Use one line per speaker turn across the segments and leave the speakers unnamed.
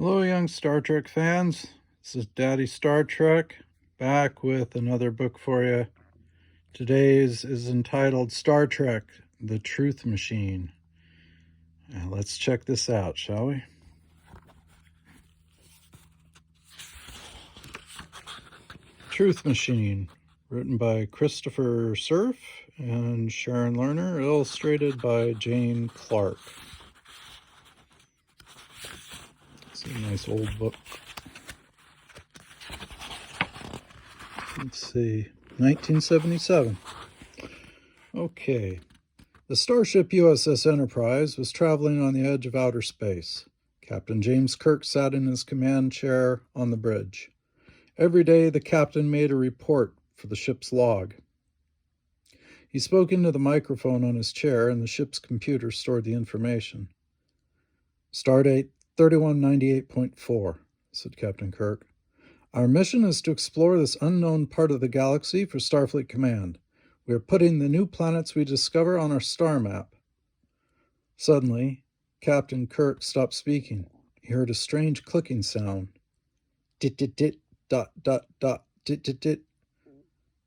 Hello, young Star Trek fans. This is Daddy Star Trek, back with another book for you. Today's is entitled Star Trek, The Truth Machine. Now, let's check this out, shall we? Truth Machine, written by Christopher Cerf and Sharon Lerner, illustrated by Jane Clark. It's a nice old book. Let's see, 1977. Okay. The starship USS Enterprise was traveling on the edge of outer space. Captain James Kirk sat in his command chair on the bridge. Every day, the captain made a report for the ship's log. He spoke into the microphone on his chair, and the ship's computer stored the information. Stardate 3198.4, said Captain Kirk. Our mission is to explore this unknown part of the galaxy for Starfleet Command. We are putting the new planets we discover on our star map. Suddenly, Captain Kirk stopped speaking. He heard a strange clicking sound. Dit-dit-dit, dot-dot-dot, dit-dit-dit.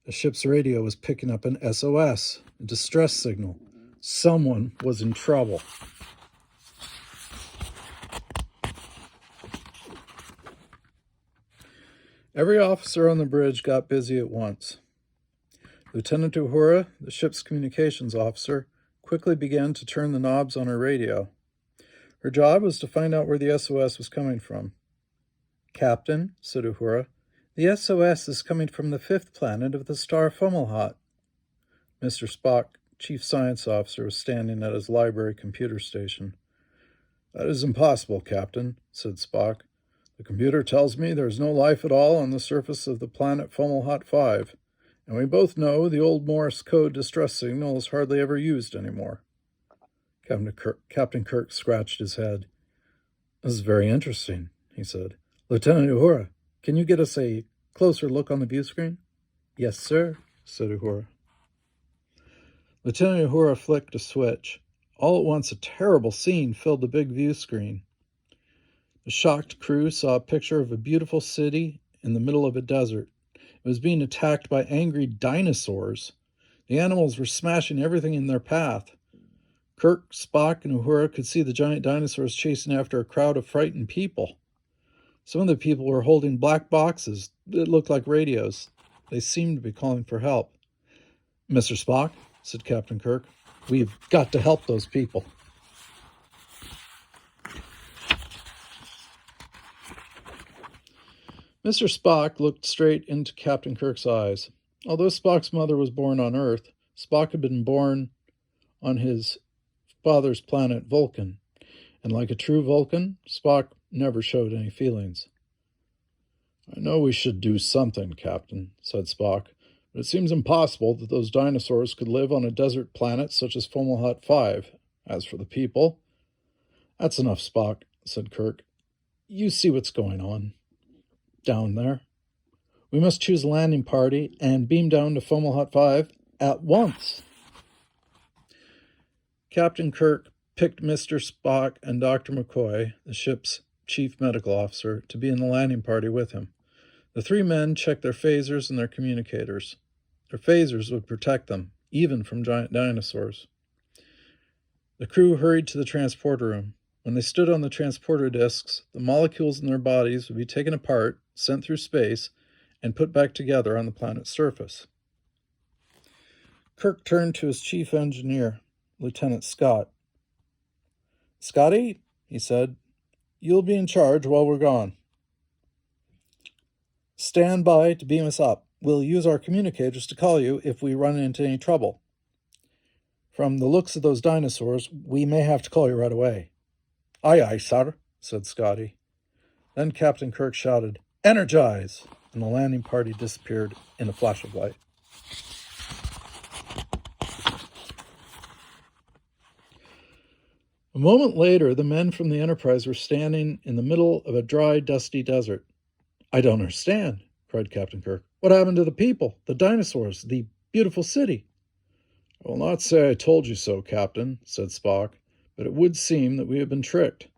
The ship's radio was picking up an SOS, a distress signal. Someone was in trouble. Every officer on the bridge got busy at once. Lieutenant Uhura, the ship's communications officer, quickly began to turn the knobs on her radio. Her job was to find out where the SOS was coming from. Captain, said Uhura, the SOS is coming from the fifth planet of the star Fomalhaut. Mr. Spock, chief science officer, was standing at his library computer station. That is impossible, Captain, said Spock. The computer tells me there is no life at all on the surface of the planet Fomalhaut 5, and we both know the old Morse code distress signal is hardly ever used anymore. Captain Kirk scratched his head. This is very interesting, he said. Lieutenant Uhura, can you get us a closer look on the view screen? Yes, sir, said Uhura. Lieutenant Uhura flicked a switch. All at once, a terrible scene filled the big view screen. The shocked crew saw a picture of a beautiful city in the middle of a desert. It was being attacked by angry dinosaurs. The animals were smashing everything in their path. Kirk, Spock, and Uhura could see the giant dinosaurs chasing after a crowd of frightened people. Some of the people were holding black boxes that looked like radios. They seemed to be calling for help. Mr. Spock, said Captain Kirk, we've got to help those people. Mr. Spock looked straight into Captain Kirk's eyes. Although Spock's mother was born on Earth, Spock had been born on his father's planet Vulcan, and like a true Vulcan, Spock never showed any feelings. I know we should do something, Captain, said Spock, but it seems impossible that those dinosaurs could live on a desert planet such as Fomalhaut 5. As for the people... That's enough, Spock, said Kirk. You see what's going on down there. We must choose a landing party and beam down to Fomalhaut 5 at once. Captain Kirk picked Mr. Spock and Dr. McCoy, the ship's chief medical officer, to be in the landing party with him. The three men checked their phasers and their communicators. Their phasers would protect them, even from giant dinosaurs. The crew hurried to the transporter room. When they stood on the transporter discs, the molecules in their bodies would be taken apart, sent through space, and put back together on the planet's surface. Kirk turned to his chief engineer, Lieutenant Scott. Scotty, he said, you'll be in charge while we're gone. Stand by to beam us up. We'll use our communicators to call you if we run into any trouble. From the looks of those dinosaurs, we may have to call you right away. Aye, aye, sir, said Scotty. Then Captain Kirk shouted, Energize! And the landing party disappeared in a flash of light. A moment later, the men from the Enterprise were standing in the middle of a dry, dusty desert. I don't understand, cried Captain Kirk. What happened to the people, the dinosaurs, the beautiful city? I will not say I told you so, Captain, said Spock, but it would seem that we have been tricked.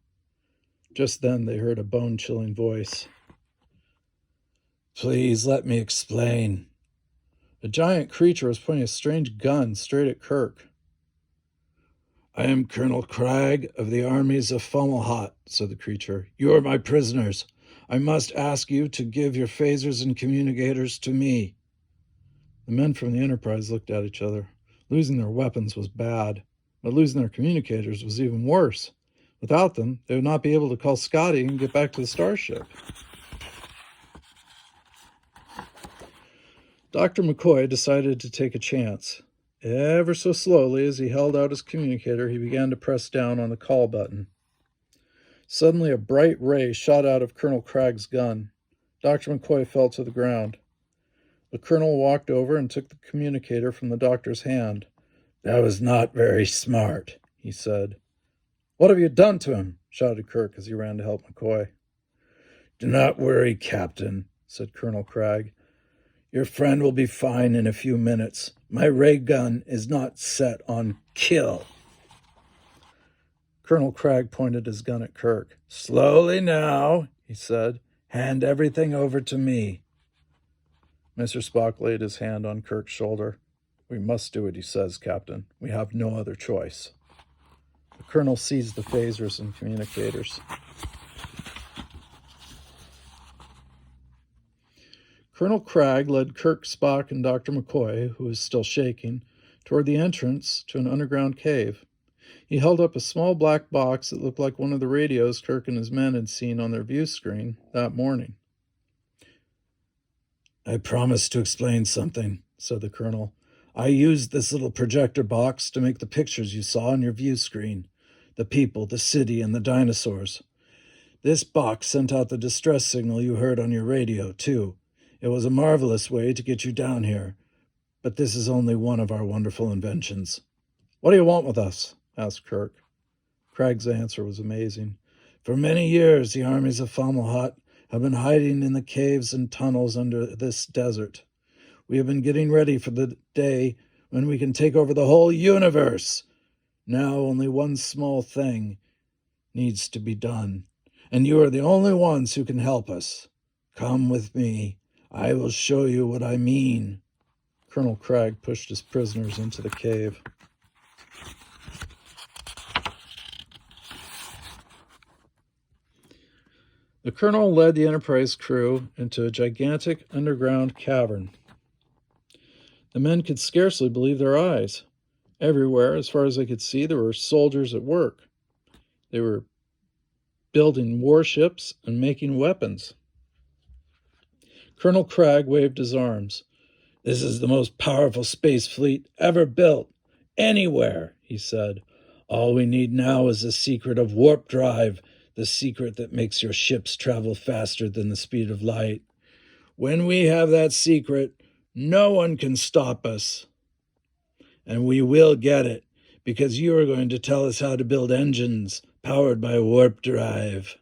Just then they heard a bone-chilling voice. "Please let me explain." A giant creature was pointing a strange gun straight at Kirk. "I am Colonel Cragg of the armies of Fomalhaut," said the creature. "You are my prisoners. I must ask you to give your phasers and communicators to me." The men from the Enterprise looked at each other. Losing their weapons was bad, but losing their communicators was even worse. Without them, they would not be able to call Scotty and get back to the starship. Dr. McCoy decided to take a chance. Ever so slowly, as he held out his communicator, he began to press down on the call button. Suddenly, a bright ray shot out of Colonel Cragg's gun. Dr. McCoy fell to the ground. The colonel walked over and took the communicator from the doctor's hand. "That was not very smart," he said. "What have you done to him?" shouted Kirk as he ran to help McCoy. "Do not worry, Captain," said Colonel Cragg. "Your friend will be fine in a few minutes. My ray gun is not set on kill." Colonel Cragg pointed his gun at Kirk. "Slowly now," he said. "Hand everything over to me." Mr. Spock laid his hand on Kirk's shoulder. "We must do what he says, Captain. We have no other choice." The colonel seized the phasers and communicators. Colonel Cragg led Kirk, Spock, and Dr. McCoy, who was still shaking, toward the entrance to an underground cave. He held up a small black box that looked like one of the radios Kirk and his men had seen on their view screen that morning. "I promised to explain something," said the colonel. "I used this little projector box to make the pictures you saw on your view screen. The people, the city, and the dinosaurs. This box sent out the distress signal you heard on your radio, too. It was a marvelous way to get you down here. But this is only one of our wonderful inventions." "What do you want with us?" asked Kirk. Craig's answer was amazing. "For many years, the armies of Fomalhaut have been hiding in the caves and tunnels under this desert. We have been getting ready for the day when we can take over the whole universe. Now only one small thing needs to be done, and you are the only ones who can help us. Come with me. I will show you what I mean." Colonel Cragg pushed his prisoners into the cave. The colonel led the Enterprise crew into a gigantic underground cavern. The men could scarcely believe their eyes. Everywhere, as far as they could see, there were soldiers at work. They were building warships and making weapons. Colonel Cragg waved his arms. "This is the most powerful space fleet ever built, anywhere," he said. "All we need now is the secret of warp drive, the secret that makes your ships travel faster than the speed of light. When we have that secret, no one can stop us. And we will get it, because you are going to tell us how to build engines powered by warp drive."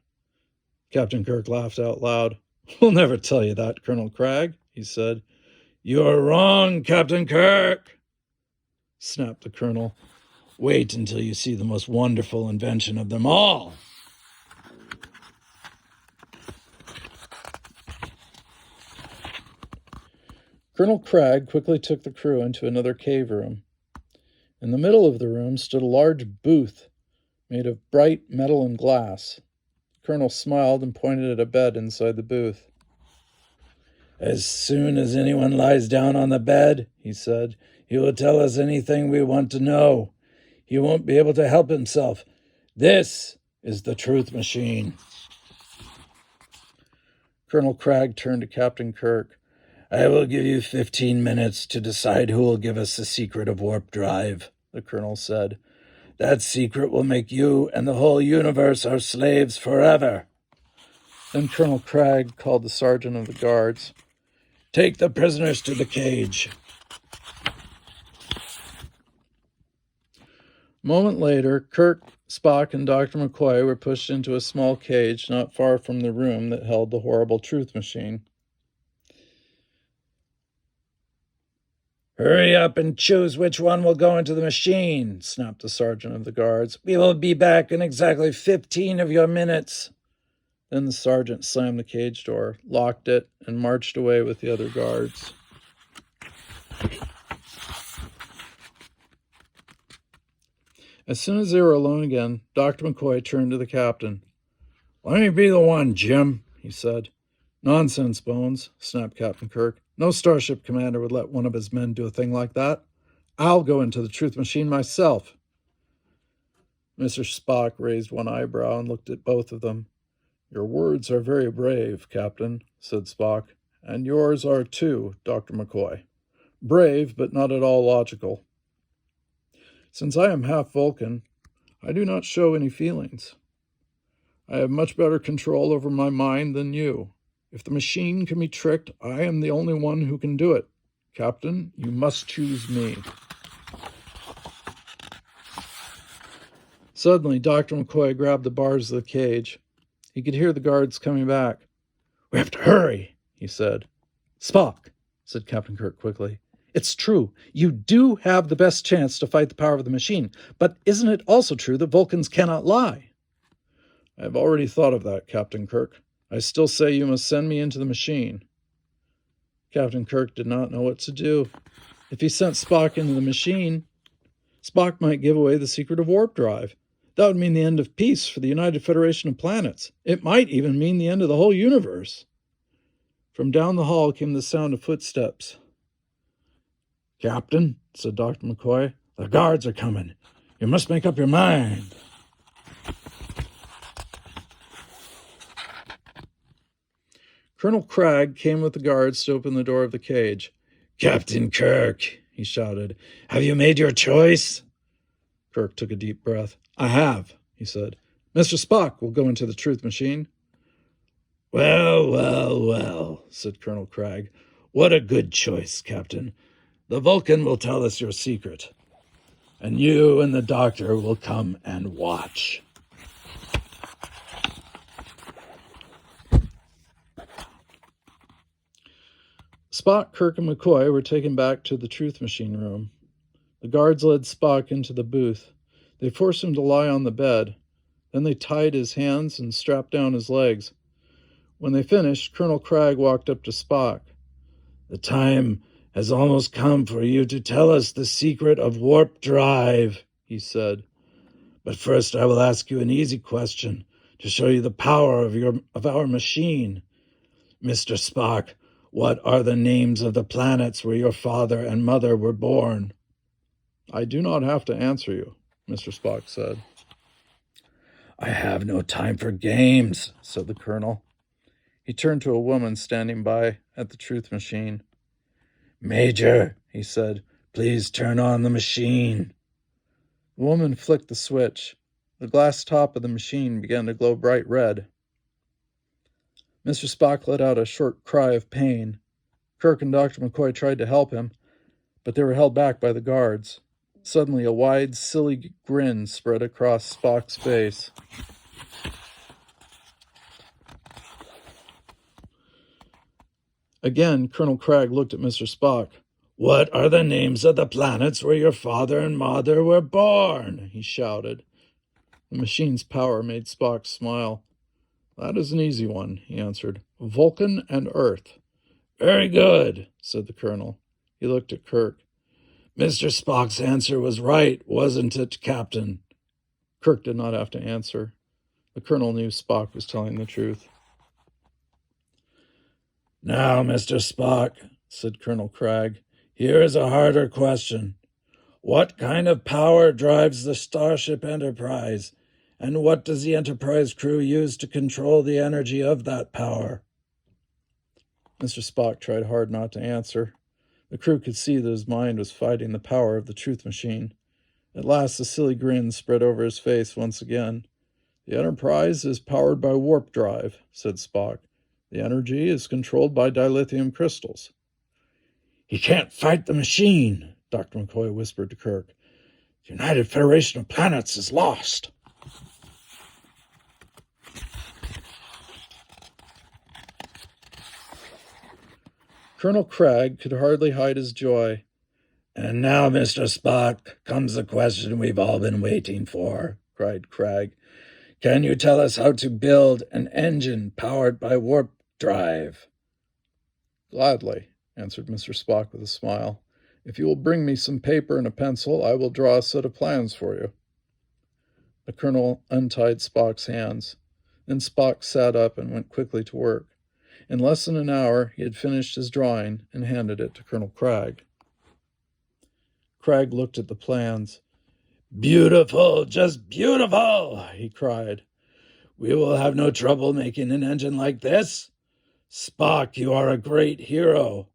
Captain Kirk laughed out loud. "We'll never tell you that, Colonel Cragg," he said. "You are wrong, Captain Kirk," snapped the colonel. "Wait until you see the most wonderful invention of them all." Colonel Cragg quickly took the crew into another cave room. In the middle of the room stood a large booth made of bright metal and glass. The colonel smiled and pointed at a bed inside the booth. "As soon as anyone lies down on the bed," he said, "he will tell us anything we want to know. He won't be able to help himself. This is the truth machine." Colonel Cragg turned to Captain Kirk. "I will give you 15 minutes to decide who will give us the secret of warp drive," the colonel said. "That secret will make you and the whole universe our slaves forever." Then Colonel Cragg called the sergeant of the guards. "Take the prisoners to the cage." A moment later, Kirk, Spock, and Dr. McCoy were pushed into a small cage not far from the room that held the horrible truth machine. "Hurry up and choose which one will go into the machine," snapped the sergeant of the guards. "We will be back in exactly 15 of your minutes." Then the sergeant slammed the cage door, locked it, and marched away with the other guards. As soon as they were alone again, Dr. McCoy turned to the captain. "Let me be the one, Jim," he said. "Nonsense, Bones," snapped Captain Kirk. "No starship commander would let one of his men do a thing like that. I'll go into the truth machine myself." Mr. Spock raised one eyebrow and looked at both of them. "Your words are very brave, Captain," said Spock. "And yours are too, Dr. McCoy. Brave, but not at all logical. Since I am half Vulcan, I do not show any feelings. I have much better control over my mind than you. If the machine can be tricked, I am the only one who can do it. Captain, you must choose me." Suddenly, Dr. McCoy grabbed the bars of the cage. He could hear the guards coming back. "We have to hurry," he said. "Spock," said Captain Kirk quickly. "It's true. You do have the best chance to fight the power of the machine. But isn't it also true that Vulcans cannot lie?" "I have already thought of that, Captain Kirk. I still say you must send me into the machine." Captain Kirk did not know what to do. If he sent Spock into the machine, Spock might give away the secret of warp drive. That would mean the end of peace for the United Federation of Planets. It might even mean the end of the whole universe. From down the hall came the sound of footsteps. "Captain," said Dr. McCoy, "the guards are coming. You must make up your mind." Colonel Cragg came with the guards to open the door of the cage. "Captain Kirk," he shouted, "have you made your choice?" Kirk took a deep breath. "I have," he said. "Mr. Spock will go into the truth machine." "Well, well, well," said Colonel Cragg. "What a good choice, Captain. The Vulcan will tell us your secret, and you and the doctor will come and watch." Spock, Kirk, and McCoy were taken back to the truth machine room. The guards led Spock into the booth. They forced him to lie on the bed. Then they tied his hands and strapped down his legs. When they finished, Colonel Cragg walked up to Spock. "The time has almost come for you to tell us the secret of warp drive," he said. "But first I will ask you an easy question to show you the power of our machine. Mr. Spock, what are the names of the planets where your father and mother were born?" "I do not have to answer you," Mr. Spock said. "I have no time for games," said the colonel. He turned to a woman standing by at the truth machine. "Major," he said, "please turn on the machine." The woman flicked the switch. The glass top of the machine began to glow bright red. Mr. Spock let out a short cry of pain. Kirk and Dr. McCoy tried to help him, but they were held back by the guards. Suddenly, a wide, silly grin spread across Spock's face. Again, Colonel Cragg looked at Mr. Spock. "What are the names of the planets where your father and mother were born?" he shouted. The machine's power made Spock smile. "That is an easy one," he answered. "Vulcan and Earth." "Very good," said the colonel. He looked at Kirk. "Mr. Spock's answer was right, wasn't it, Captain?" Kirk did not have to answer. The colonel knew Spock was telling the truth. "Now, Mr. Spock," said Colonel Cragg, "here is a harder question. What kind of power drives the Starship Enterprise, and what does the Enterprise crew use to control the energy of that power?" Mr. Spock tried hard not to answer. The crew could see that his mind was fighting the power of the truth machine. At last, the silly grin spread over his face once again. "The Enterprise is powered by warp drive," said Spock. "The energy is controlled by dilithium crystals." "He can't fight the machine," Dr. McCoy whispered to Kirk. "The United Federation of Planets is lost." Colonel Cragg could hardly hide his joy. "And now, Mr. Spock, comes the question we've all been waiting for," cried Cragg. Can you tell us how to build an engine powered by warp drive? Gladly, answered Mr. Spock with a smile. If you will bring me some paper and a pencil, I will draw a set of plans for you. The colonel untied Spock's hands. Then Spock sat up and went quickly to work. In less than an hour, he had finished his drawing and handed it to Colonel Cragg. Cragg looked at the plans. Beautiful, just beautiful, he cried. We will have no trouble making an engine like this. Spock, you are a great hero.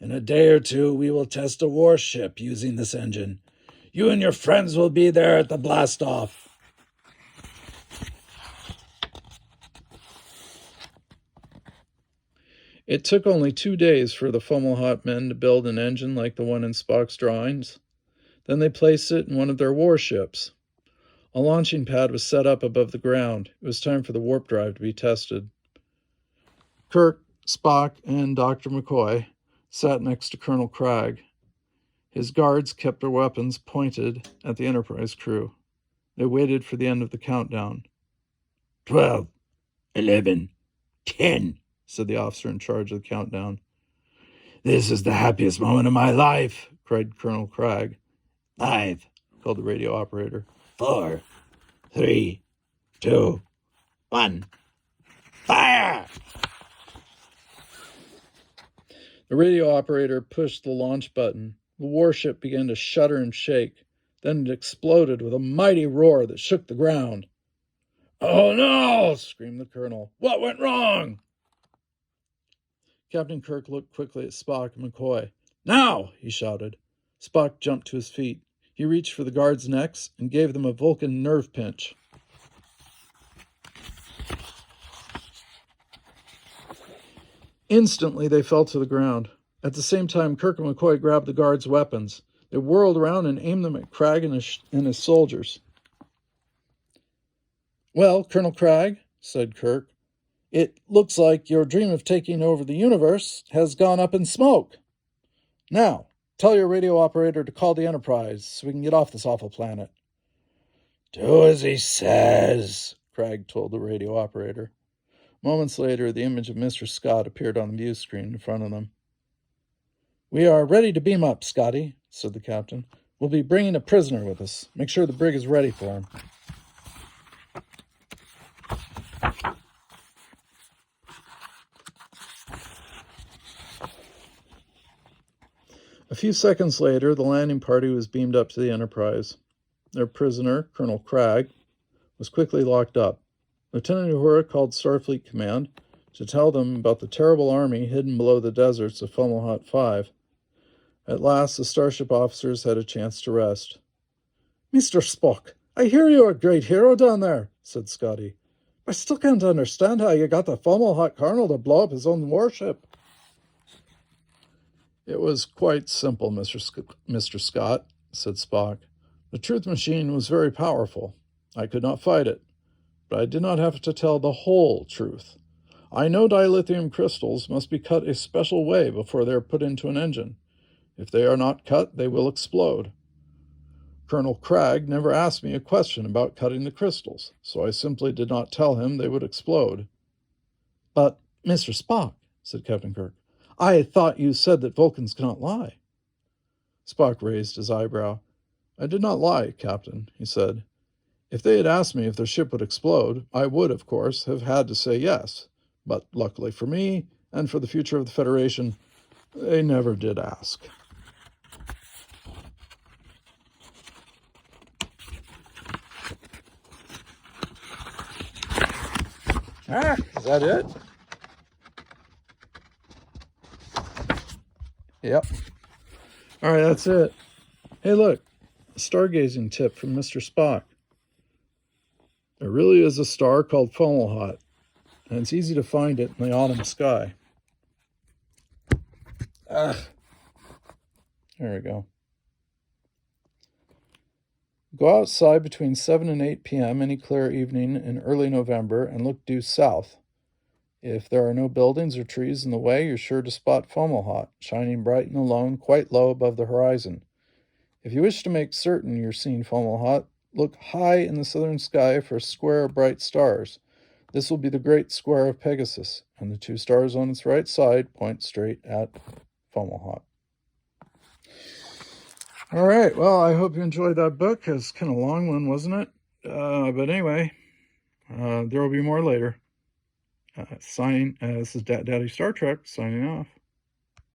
In a day or two, we will test a warship using this engine. You and your friends will be there at the blast-off. It took only 2 days for the Fomalhaut men to build an engine like the one in Spock's drawings. Then they placed it in one of their warships. A launching pad was set up above the ground. It was time for the warp drive to be tested. Kirk, Spock, and Dr. McCoy sat next to Colonel Cragg. His guards kept their weapons pointed at the Enterprise crew. They waited for the end of the countdown. 12, 11, 10, said the officer in charge of the countdown. This is the happiest moment of my life, cried Colonel Cragg. 5, called the radio operator. 4, 3, 2, 1. Fire! The radio operator pushed the launch button. The warship began to shudder and shake. Then it exploded with a mighty roar that shook the ground. Oh no! Screamed the colonel. What went wrong? Captain Kirk looked quickly at Spock and McCoy. Now! He shouted. Spock jumped to his feet. He reached for the guards' necks and gave them a Vulcan nerve pinch. Instantly, they fell to the ground. At the same time, Kirk and McCoy grabbed the guards' weapons. They whirled around and aimed them at Cragg and his soldiers. Well, Colonel Cragg, said Kirk, it looks like your dream of taking over the universe has gone up in smoke. Now, tell your radio operator to call the Enterprise so we can get off this awful planet. Do as he says, Cragg told the radio operator. Moments later, the image of Mr. Scott appeared on the view screen in front of them. We are ready to beam up, Scotty, said the captain. We'll be bringing a prisoner with us. Make sure the brig is ready for him. A few seconds later, the landing party was beamed up to the Enterprise. Their prisoner, Colonel Cragg, was quickly locked up. Lieutenant Uhura called Starfleet Command to tell them about the terrible army hidden below the deserts of Fomalhaut 5. At last, the starship officers had a chance to rest. Mr. Spock, I hear you're a great hero down there, said Scotty. I still can't understand how you got the Fomalhaut colonel to blow up his own warship. It was quite simple, Mr. Scott, said Spock. The truth machine was very powerful. I could not fight it, but I did not have to tell the whole truth. I know dilithium crystals must be cut a special way before they are put into an engine. If they are not cut, they will explode. Colonel Cragg never asked me a question about cutting the crystals, so I simply did not tell him they would explode. But, Mr. Spock, said Captain Kirk, I thought you said that Vulcans cannot lie. Spock raised his eyebrow. I did not lie, Captain, he said. If they had asked me if their ship would explode, I would, of course, have had to say yes. But luckily for me, and for the future of the Federation, they never did ask. Is that it? Yep. All right, that's it. Hey, look, a stargazing tip from Mr. Spock. There really is a star called Fomalhaut, and it's easy to find it in the autumn sky. There we go. Go outside between 7 and 8 p.m. any clear evening in early November and look due south. If there are no buildings or trees in the way, you're sure to spot Fomalhaut, shining bright and alone, quite low above the horizon. If you wish to make certain you're seeing Fomalhaut, Look high in the southern sky for a square of bright stars. This will be the Great Square of Pegasus, and the 2 stars on its right side point straight at Fomalhaut. All right, well, I hope you enjoyed that book. It's kind of a long one, wasn't it? But anyway, there will be more later. This is Daddy Star Trek signing off.